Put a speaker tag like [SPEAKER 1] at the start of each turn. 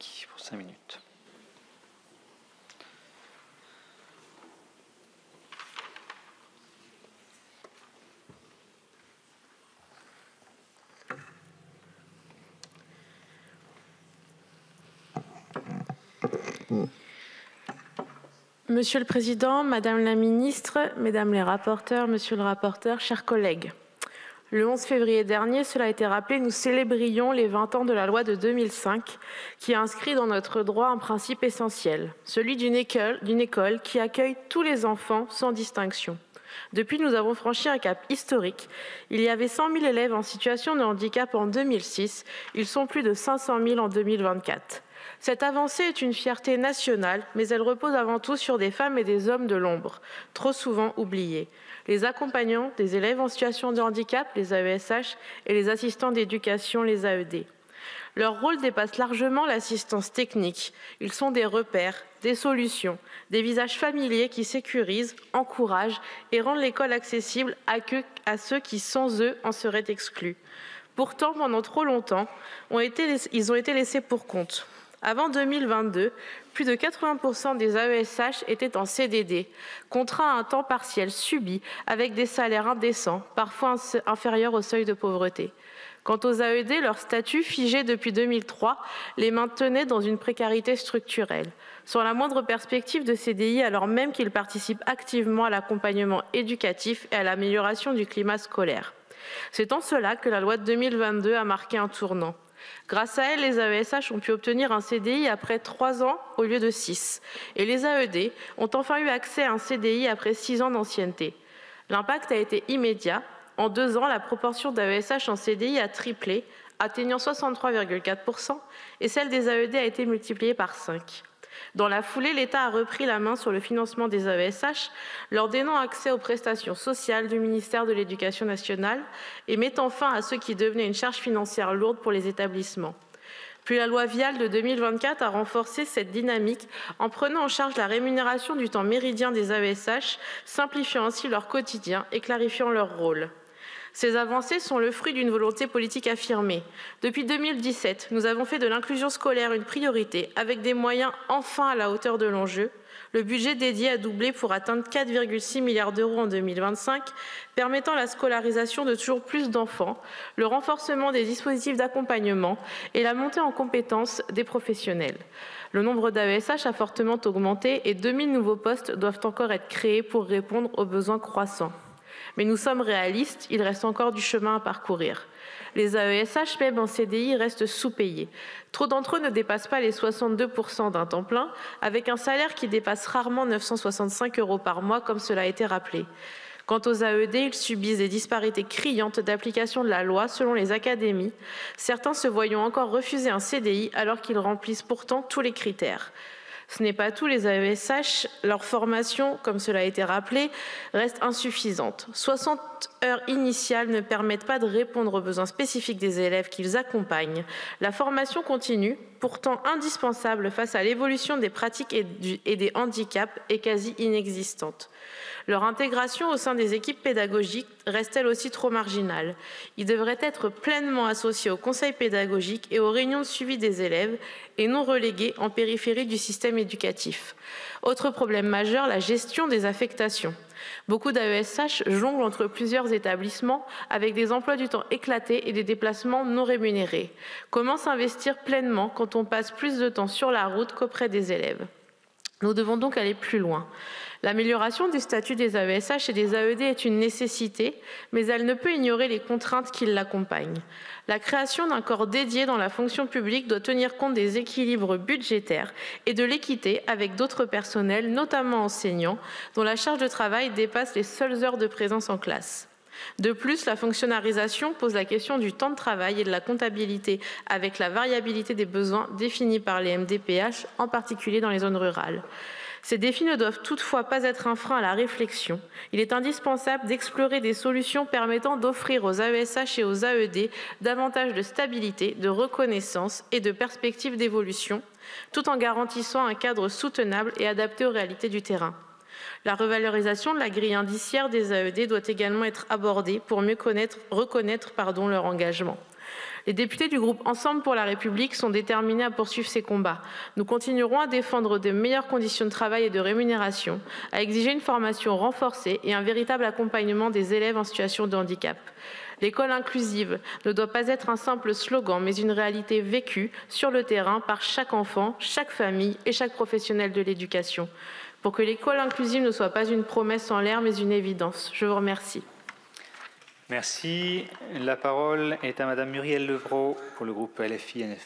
[SPEAKER 1] Marquis pour 5 minutes.
[SPEAKER 2] Monsieur le Président, Madame la Ministre, Mesdames les rapporteurs, Monsieur le rapporteur, chers collègues. Le 11 février dernier, cela a été rappelé, nous célébrions les 20 ans de la loi de 2005 qui a inscrit dans notre droit un principe essentiel, celui d'une école qui accueille tous les enfants sans distinction. Depuis, nous avons franchi un cap historique. Il y avait 100 000 élèves en situation de handicap en 2006. Ils sont plus de 500 000 en 2024. Cette avancée est une fierté nationale, mais elle repose avant tout sur des femmes et des hommes de l'ombre, trop souvent oubliés. Les accompagnants des élèves en situation de handicap, les AESH, et les assistants d'éducation, les AED. Leur rôle dépasse largement l'assistance technique. Ils sont des repères, des solutions, des visages familiers qui sécurisent, encouragent et rendent l'école accessible à ceux qui, sans eux, en seraient exclus. Pourtant, pendant trop longtemps, ils ont été laissés pour compte. Avant 2022, plus de 80% des AESH étaient en CDD, contraints à un temps partiel subi avec des salaires indécents, parfois inférieurs au seuil de pauvreté. Quant aux AED, leur statut, figé depuis 2003, les maintenait dans une précarité structurelle, sans la moindre perspective de CDI alors même qu'ils participent activement à l'accompagnement éducatif et à l'amélioration du climat scolaire. C'est en cela que la loi de 2022 a marqué un tournant. Grâce à elle, les AESH ont pu obtenir un CDI après 3 ans au lieu de 6. Et les AED ont enfin eu accès à un CDI après 6 ans d'ancienneté. L'impact a été immédiat. En 2 ans, la proportion d'AESH en CDI a triplé, atteignant 63,4%, et celle des AED a été multipliée par 5. Dans la foulée, l'État a repris la main sur le financement des AESH, leur donnant accès aux prestations sociales du ministère de l'Éducation nationale et mettant fin à ce qui devenait une charge financière lourde pour les établissements. Puis la loi Vial de 2024 a renforcé cette dynamique en prenant en charge la rémunération du temps méridien des AESH, simplifiant ainsi leur quotidien et clarifiant leur rôle. Ces avancées sont le fruit d'une volonté politique affirmée. Depuis 2017, nous avons fait de l'inclusion scolaire une priorité, avec des moyens enfin à la hauteur de l'enjeu. Le budget dédié a doublé pour atteindre 4,6 milliards d'euros en 2025, permettant la scolarisation de toujours plus d'enfants, le renforcement des dispositifs d'accompagnement et la montée en compétences des professionnels. Le nombre d'AESH a fortement augmenté et 2000 nouveaux postes doivent encore être créés pour répondre aux besoins croissants. Mais nous sommes réalistes, il reste encore du chemin à parcourir. Les AESH, même en CDI, restent sous-payés. Trop d'entre eux ne dépassent pas les 62% d'un temps plein, avec un salaire qui dépasse rarement 965 € par mois, comme cela a été rappelé. Quant aux AED, ils subissent des disparités criantes d'application de la loi selon les académies, certains se voyant encore refuser un CDI alors qu'ils remplissent pourtant tous les critères. Ce n'est pas tout, les AESH, leur formation, comme cela a été rappelé, reste insuffisante. 60 heures initiales ne permettent pas de répondre aux besoins spécifiques des élèves qu'ils accompagnent. La formation continue, pourtant indispensable face à l'évolution des pratiques et des handicaps, est quasi inexistante. Leur intégration au sein des équipes pédagogiques reste elle aussi trop marginale. Ils devraient être pleinement associés au conseil pédagogique et aux réunions de suivi des élèves et non relégués en périphérie du système éducatif. Autre problème majeur, la gestion des affectations. Beaucoup d'AESH jonglent entre plusieurs établissements avec des emplois du temps éclatés et des déplacements non rémunérés. Comment s'investir pleinement quand on passe plus de temps sur la route qu'auprès des élèves ? Nous devons donc aller plus loin. L'amélioration du statut des AESH et des AED est une nécessité, mais elle ne peut ignorer les contraintes qui l'accompagnent. La création d'un corps dédié dans la fonction publique doit tenir compte des équilibres budgétaires et de l'équité avec d'autres personnels, notamment enseignants, dont la charge de travail dépasse les seules heures de présence en classe. De plus, la fonctionnalisation pose la question du temps de travail et de la comptabilité avec la variabilité des besoins définis par les MDPH, en particulier dans les zones rurales. Ces défis ne doivent toutefois pas être un frein à la réflexion. Il est indispensable d'explorer des solutions permettant d'offrir aux AESH et aux AED davantage de stabilité, de reconnaissance et de perspectives d'évolution, tout en garantissant un cadre soutenable et adapté aux réalités du terrain. La revalorisation de la grille indiciaire des AED doit également être abordée pour mieux reconnaître leur engagement. Les députés du groupe Ensemble pour la République sont déterminés à poursuivre ces combats. Nous continuerons à défendre de meilleures conditions de travail et de rémunération, à exiger une formation renforcée et un véritable accompagnement des élèves en situation de handicap. L'école inclusive ne doit pas être un simple slogan, mais une réalité vécue sur le terrain par chaque enfant, chaque famille et chaque professionnel de l'éducation. Pour que l'école inclusive ne soit pas une promesse en l'air, mais une évidence. Je vous remercie.
[SPEAKER 1] Merci. La parole est à Madame Muriel Levrault pour le groupe LFI-NF.